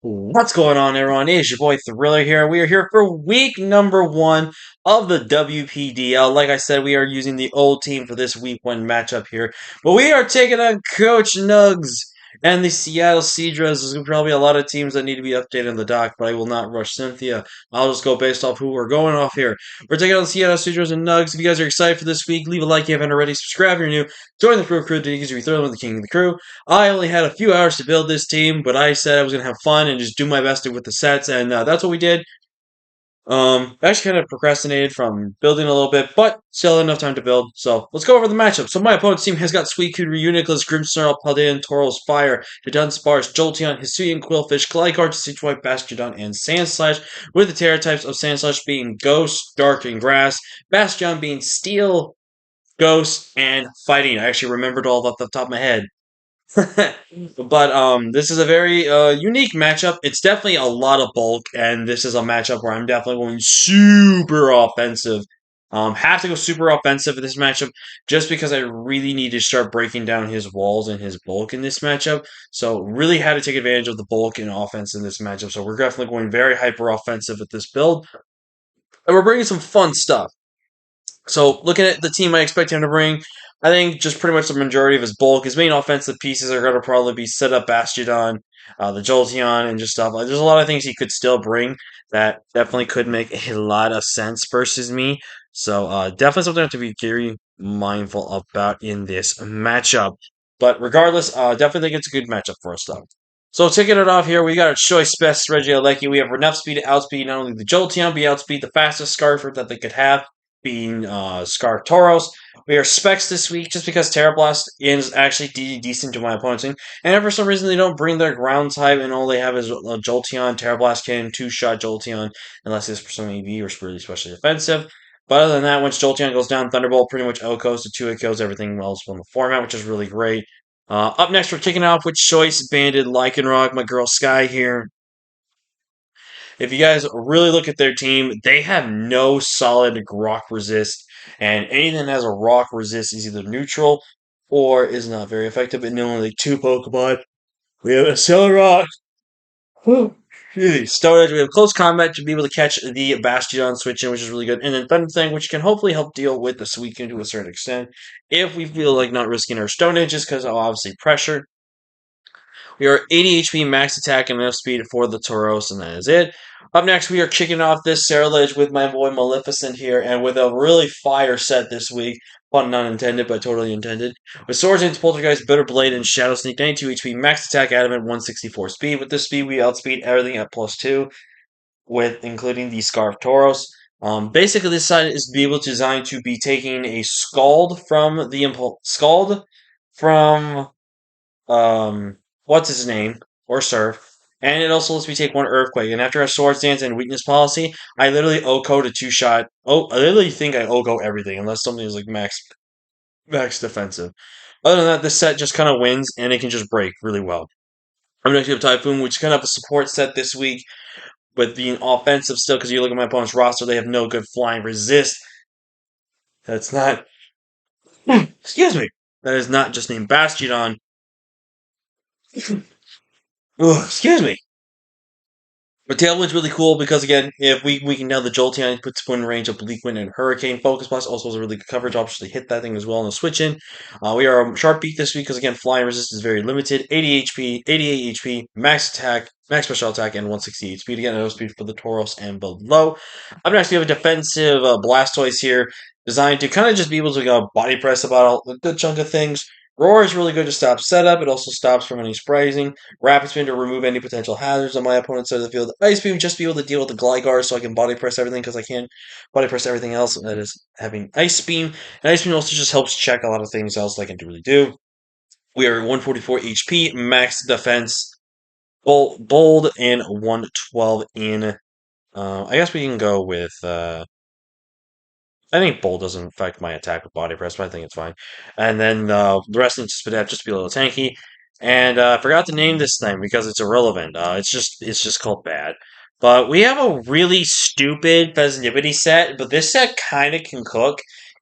What's going on, everyone? It is your boy Thriller here. We are here for week number 1 of the WPDL. Like I said, we are using the old team for this week 1 matchup here. But we are taking on Coach Nugs and the Seattle Seadras. There's probably a lot of teams that need to be updated in the doc, but I will not rush Cynthia. I'll just go based off who we're going off here. We're taking on the Seattle Seadras and Nugs. If you guys are excited for this week, leave a like if you haven't already. Subscribe if you're new. Join the crew because you're thrilled with the king of the crew. I only had a few hours to build this team, but I said I was going to have fun and just do my best with the sets, and that's what we did. I actually kind of procrastinated from building a little bit, but still enough time to build. So let's go over the matchup. So my opponent's team has got Suicune, Reuniclus, Grimmsnarl, Paldean, Tauros, Fire, Jadon, Sparse, Jolteon, Hisuian, Quillfish, Gligar, Decidueye, Bastiodon, and Sandslash, with the Terra types of Sandslash being Ghost, Dark, and Grass, Bastion being Steel, Ghost, and Fighting. I actually remembered all off the top of my head. But this is a very unique matchup. It's definitely a lot of bulk, and this is a matchup where I'm definitely going super offensive. Have to go super offensive in this matchup just because I really need to start breaking down his walls and his bulk in this matchup. So really had to take advantage of the bulk and offense in this matchup. So we're definitely going very hyper offensive with this build, and we're bringing some fun stuff. So looking at the team I expect him to bring, I think just pretty much the majority of his bulk, his main offensive pieces are going to probably be set up Bastiodon, the Jolteon, and just stuff. Like, there's a lot of things he could still bring that definitely could make a lot of sense versus me. So definitely something I have to be very mindful about in this matchup. But regardless, definitely think it's a good matchup for us though. So taking it off here, we got a choice best Regieleki. We have enough speed to outspeed not only the Jolteon, but outspeed the fastest Scarfer that they could have being Scarf Tauros. We are specs this week just because Terrablast is actually decent to my opponent's team. And if for some reason they don't bring their ground type and all they have is Jolteon, Terrablast can two-shot Jolteon unless it's for some EV or really especially defensive. But other than that, once Jolteon goes down, Thunderbolt pretty much outgoes to 2-hit kills everything else on the format, which is really great. Up next, we're kicking off with Choice Banded Lycanroc, my girl Sky here. If you guys really look at their team, they have no solid rock resist, and anything that has a rock resist is either neutral or is not very effective. And only like 2 Pokemon. We have a Celerock. Stone Edge. We have Close Combat to be able to catch the Bastion switch in, which is really good. And then Thunder Thing, which can hopefully help deal with the Suicune to a certain extent. If we feel like not risking our Stone Edges, because obviously pressure. We are 80 HP max attack and enough speed for the Tauros, and that is it. Up next, we are kicking off this Ceruledge with my boy Maleficent here, and with a really fire set this week. Pun not intended, but totally intended. With Swords Dance, Poltergeist, Bitter Blade, and Shadow Sneak, 92 HP, max attack, Adamant, 164 speed. With this speed, we outspeed everything at +2, with including the Scarf Tauros. Basically, this side is to be able to design to be taking a Scald from the Impulse. Scald from what's his name, or Surf. And it also lets me take 1 Earthquake. And after a Swords Dance and Weakness Policy, I literally OHKO to 2-shot. Oh, I literally think I OHKO everything, unless something is like max defensive. Other than that, this set just kind of wins, and it can just break really well. I'm next to have Typhoon, which is kind of a support set this week, but being offensive still, because you look at my opponent's roster, they have no good flying resist. That's not... Excuse me. That is not just named Bastiodon. Excuse me. But Tailwind's really cool because, again, if we can now the Jolteon puts in range of Bleak Wind and Hurricane. Focus Blast also has a really good coverage. Obviously, hit that thing as well in the switch in. We are Sharp Beak this week because, again, flying resistance is very limited. 80 HP, 88 HP, max attack, max special attack, and 168 speed. Again, no speed for the Tauros and below. Up next, we have a defensive Blastoise here designed to kind of just be able to body press about a good chunk of things. Roar is really good to stop setup. It also stops from any sprising. Rapid Spin to remove any potential hazards on my opponent's side of the field. Ice Beam just be able to deal with the Gligar so I can body press everything because I can't body press everything else. That is having Ice Beam. And Ice Beam also just helps check a lot of things else I can really do. We are 144 HP, max defense, bold, and 112 in. I guess we can go with. I think Bolt doesn't affect my attack with Body Press, but I think it's fine. And then the rest needs to just to be a little tanky. And I forgot to name this thing because it's irrelevant. It's just called Bad. But we have a really stupid Festivity set, but this set kind of can cook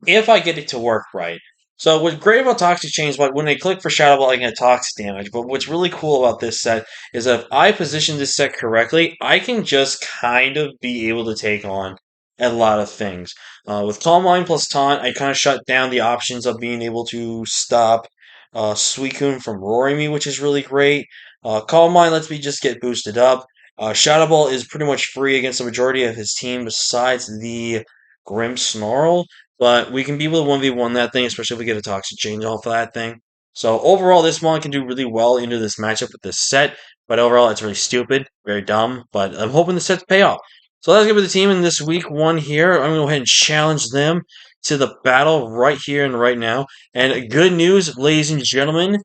if I get it to work right. So what's great about Toxic Chains, like when they click for Shadow Ball, I can get toxic damage. But what's really cool about this set is that if I position this set correctly, I can just kind of be able to take on a lot of things. With Calm Mind plus Taunt, I kind of shut down the options of being able to stop Suicune from roaring me, which is really great. Calm Mind lets me just get boosted up. Shadow Ball is pretty much free against the majority of his team besides the Grim Snarl. But we can be able to 1v1 that thing, especially if we get a Toxic Change off of that thing. So overall, this one can do really well into this matchup with this set. But overall, it's really stupid, very dumb. But I'm hoping the set to pay off. So let's get with the team in this week one here. I'm going to go ahead and challenge them to the battle right here and right now. And good news, ladies and gentlemen.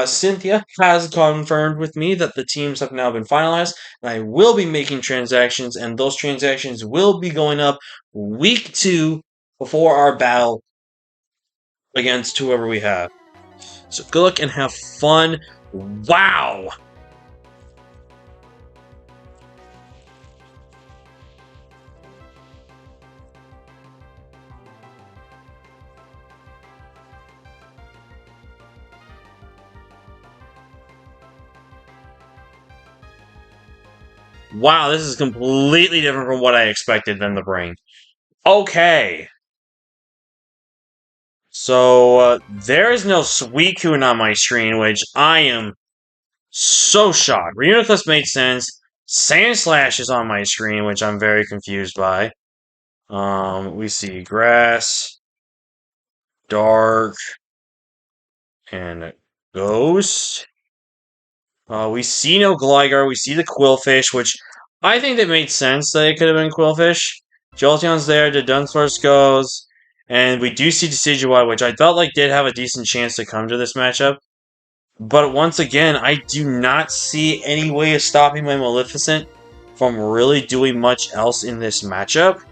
Cynthia has confirmed with me that the teams have now been finalized. And I will be making transactions, and those transactions will be going up week 2 before our battle against whoever we have. So good luck and have fun. Wow! Wow, this is completely different from what I expected than the brain. Okay. So, there is no Suicune on my screen, which I am so shocked. Reuniclus made sense. Sand Slash is on my screen, which I'm very confused by. We see Grass, Dark, and Ghost. We see no Gligar. We see the Quillfish, which I think that made sense that it could have been Quillfish. Jolteon's there. The Dunsparce goes. And we do see Decidueye, which I felt like did have a decent chance to come to this matchup. But once again, I do not see any way of stopping my Maleficent from really doing much else in this matchup.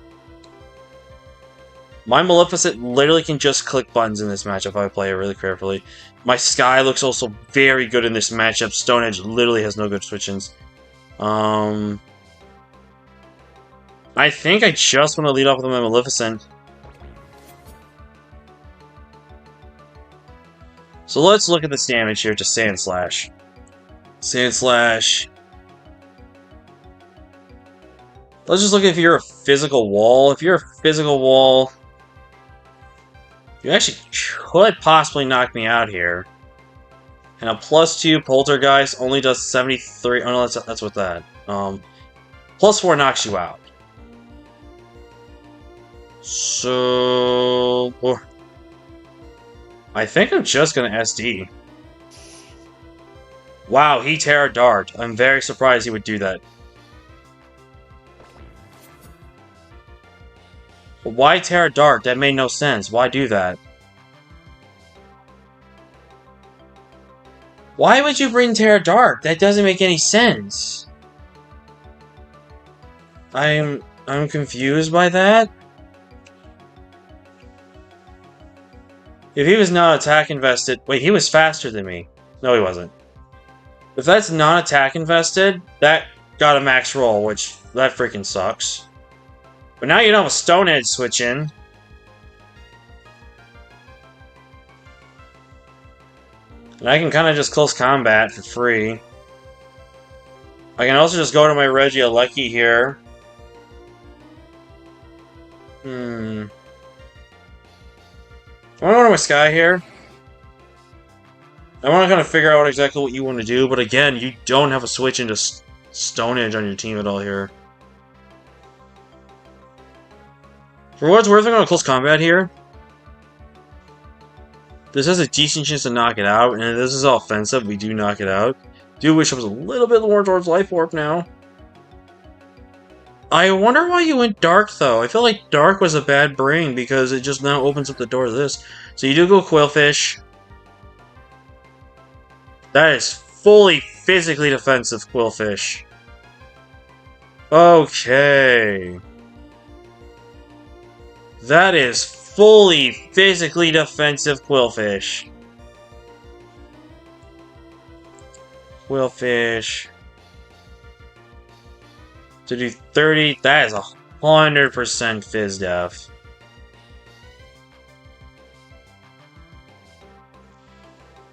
My Maleficent literally can just click buttons in this matchup if I play it really carefully. My Sky looks also very good in this matchup. Stone Edge literally has no good switch-ins. I think I just want to lead off with my Maleficent. So let's look at this damage here to Sand Slash. Sand Slash. Let's just look at if you're a physical wall. If you're a physical wall, you actually could possibly knock me out here. And a +2 Poltergeist only does 73. Oh no, that's with that. +4 knocks you out. So I think I'm just gonna SD. Wow, he Terra Dart. I'm very surprised he would do that. But why Terra Dart? That made no sense. Why do that? Why would you bring Terra Dart? That doesn't make any sense. I'm confused by that. If he was not attack invested... Wait, he was faster than me. No, he wasn't. If that's not attack invested, that got a max roll, which that freaking sucks. But now you don't have a Stone Edge switch in. And I can kind of just close combat for free. I can also just go to my Regieleki here. I want to go to my Sky here. I want to kind of figure out exactly what you want to do, but again, you don't have a switch into Stone Edge on your team at all here. For what it's worth, I'm going to close combat here. This has a decent chance to knock it out, and if this is all offensive, we do knock it out. Do wish I was a little bit more towards Life Orb now. I wonder why you went Dark, though. I feel like Dark was a bad brain, because it just now opens up the door to this. So you do go Quillfish. That is fully physically defensive Quillfish. Okay. That is fully physically defensive Quillfish. Quillfish. To do 30, that is 100% Fizz Def.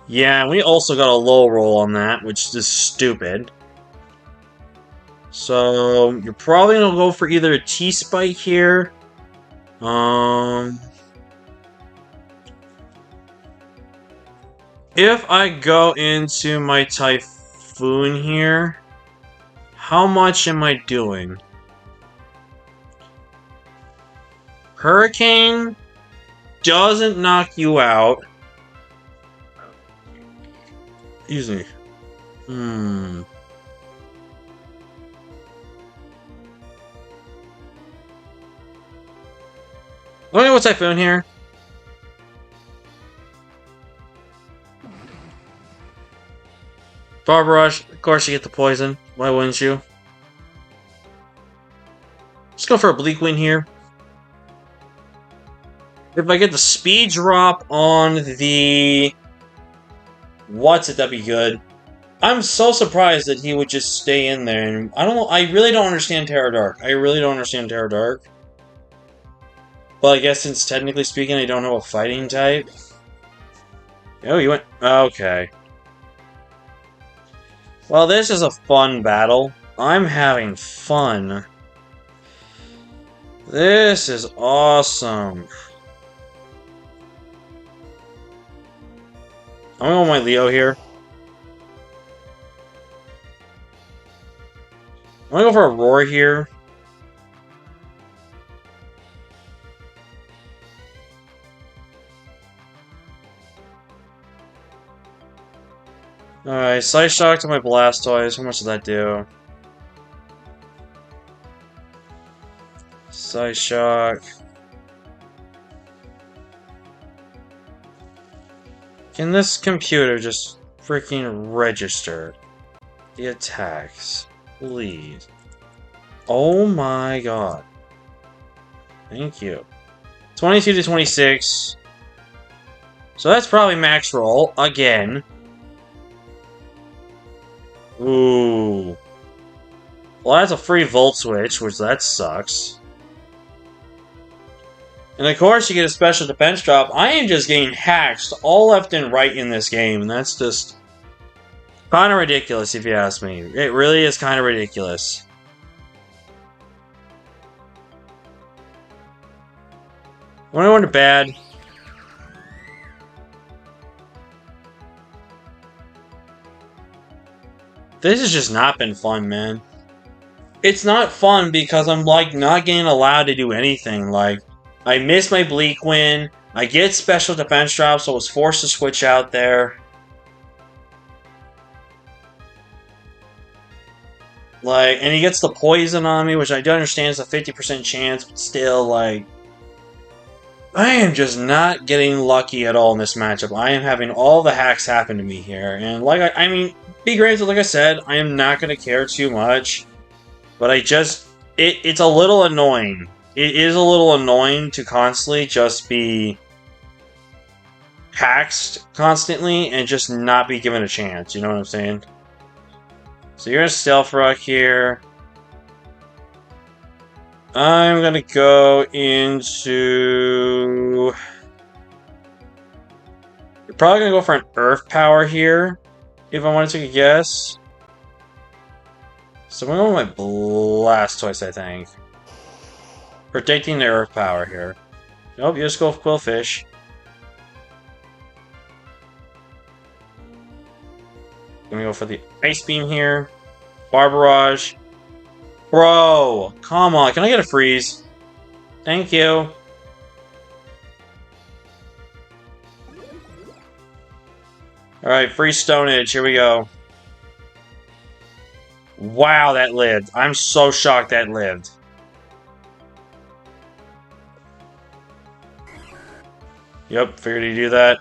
Yeah, we also got a low roll on that, which is stupid. So, you're probably gonna go for either a T-Spike here. If I go into my Typhoon here, how much am I doing? Hurricane doesn't knock you out. Excuse me. I'm gonna go with Typhoon here. Barbarage, of course you get the poison. Why wouldn't you? Let's go for a Bleak Wind here. If I get the speed drop on the... What's it, that'd be good. I'm so surprised that he would just stay in there. And I really don't understand Terra Dark. I really don't understand Terra Dark. But I guess since technically speaking I don't know a fighting type. Oh, you went... Okay. Well, this is a fun battle. I'm having fun. This is awesome. I'm going with my Leo here. I'm gonna go for a Roar here. Alright, Side Shock to my Blastoise. How much does that do? Side Shock. Can this computer just freaking register the attacks? Please. Oh my god. Thank you. 22 to 26. So that's probably max roll again. Ooh. Well, that's a free Volt Switch, which that sucks. And of course, you get a special defense drop. I am just getting hacked all left and right in this game, and that's just kind of ridiculous, if you ask me. It really is kind of ridiculous. When I went to bed, this has just not been fun, man. It's not fun because I'm, like, not getting allowed to do anything. Like, I missed my Bleak Wind. I get special defense drops, so I was forced to switch out there. Like, and he gets the poison on me, which I do understand is a 50% chance, but still, like... I am just not getting lucky at all in this matchup. I am having all the hacks happen to me here. And, like, I mean, be granted, like I said, I am not going to care too much. But I just... It's a little annoying. It is a little annoying to constantly just be hacked constantly and just not be given a chance, you know what I'm saying? So you're gonna Stealth Rock here. I'm gonna go into... You're probably gonna go for an Earth Power here, if I want to take a guess. So I'm gonna go with my Blastoise, I think. Predicting the Earth Power here. Nope, you just go with Quillfish. Gonna go for the Ice Beam here. Barbarage. Bro! Come on, can I get a freeze? Thank you. Alright, free Stone Edge, here we go. Wow, that lived. I'm so shocked that lived. Yep, figured he'd do that.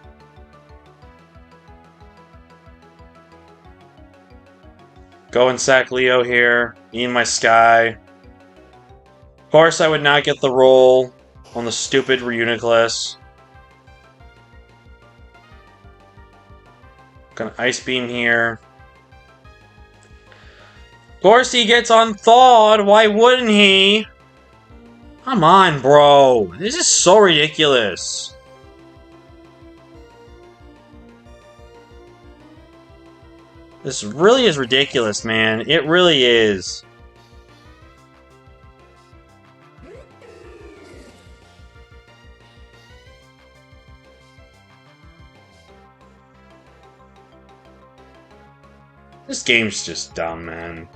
Go and sack Leo here. In my Sky. Of course, I would not get the roll on the stupid Reuniclus. Gonna Ice Beam here. Of course, he gets unthawed. Why wouldn't he? Come on, bro. This is so ridiculous. This really is ridiculous, man. It really is. This game's just dumb, man.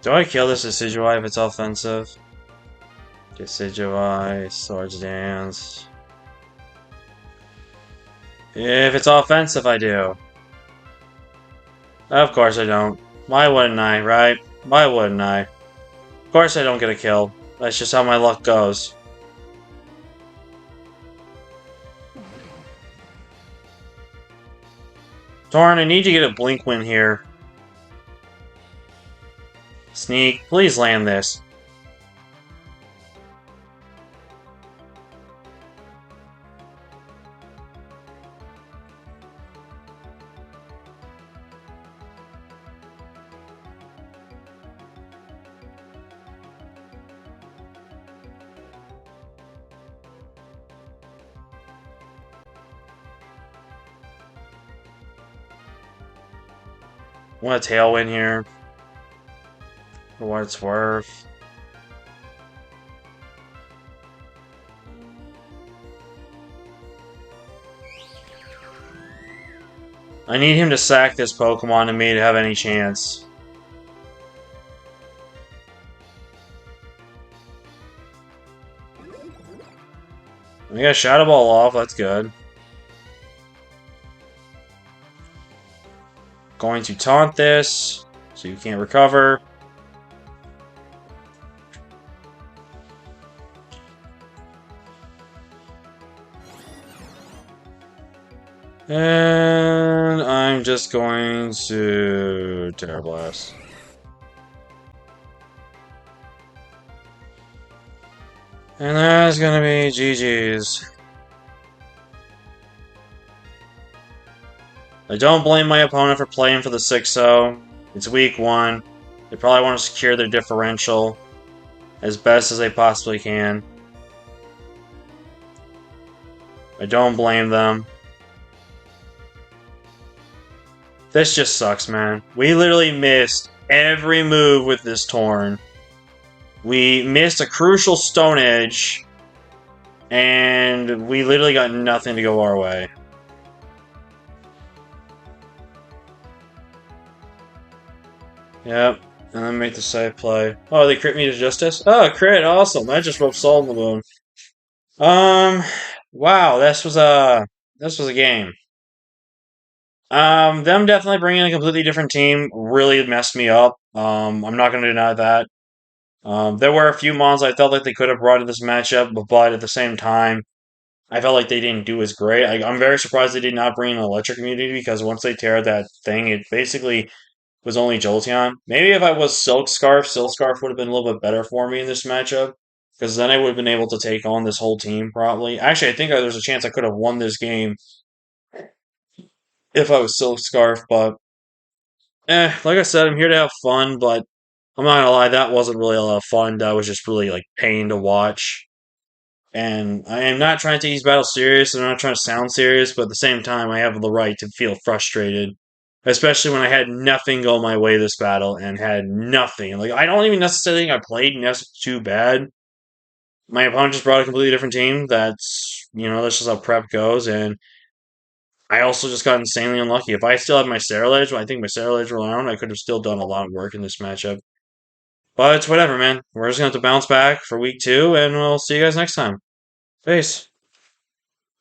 Do I kill this Decidueye if it's offensive? Decidueye, Swords Dance. If it's offensive, I do. Of course I don't. Why wouldn't I, right? Why wouldn't I? Of course I don't get a kill. That's just how my luck goes. Torn, I need to get a blink win here. Sneak, please land this. Want a tailwind here. For what it's worth. I need him to sack this Pokemon to me to have any chance. We got Shadow Ball off, that's good. Going to taunt this, so you can't recover. And I'm just going to Terra Blast. And that's gonna be GG's. I don't blame my opponent for playing for the 6-0. It's week 1. They probably want to secure their differential as best as they possibly can. I don't blame them. This just sucks, man. We literally missed every move with this Torn. We missed a crucial Stone Edge, and we literally got nothing to go our way. Yep, and then make the save play. Oh, they crit me to Justice? Oh, crit, awesome. That just rubbed salt in the wound. Wow, this was a game. Them definitely bringing a completely different team really messed me up. I'm not going to deny that. There were a few mons I felt like they could have brought to this matchup, but at the same time, I felt like they didn't do as great. I'm very surprised they did not bring an electric immunity because once they tear that thing, it basically was only Jolteon. Maybe if I was Silk Scarf would have been a little bit better for me in this matchup because then I would have been able to take on this whole team probably. Actually, I think there's a chance I could have won this game if I was Silk Scarf, but like I said, I'm here to have fun, but I'm not gonna lie, that wasn't really a lot of fun. That was just really like pain to watch. And I am not trying to take these battles serious, and I'm not trying to sound serious, but at the same time, I have the right to feel frustrated. Especially when I had nothing go my way this battle and had nothing. Like, I don't even necessarily think I played too bad. My opponent just brought a completely different team. That's just how prep goes. And I also just got insanely unlucky. If I still had my Ceruledge, I think my Ceruledge were around, I could have still done a lot of work in this matchup. But it's whatever, man. We're just going to have to bounce back for week 2, and we'll see you guys next time. Peace.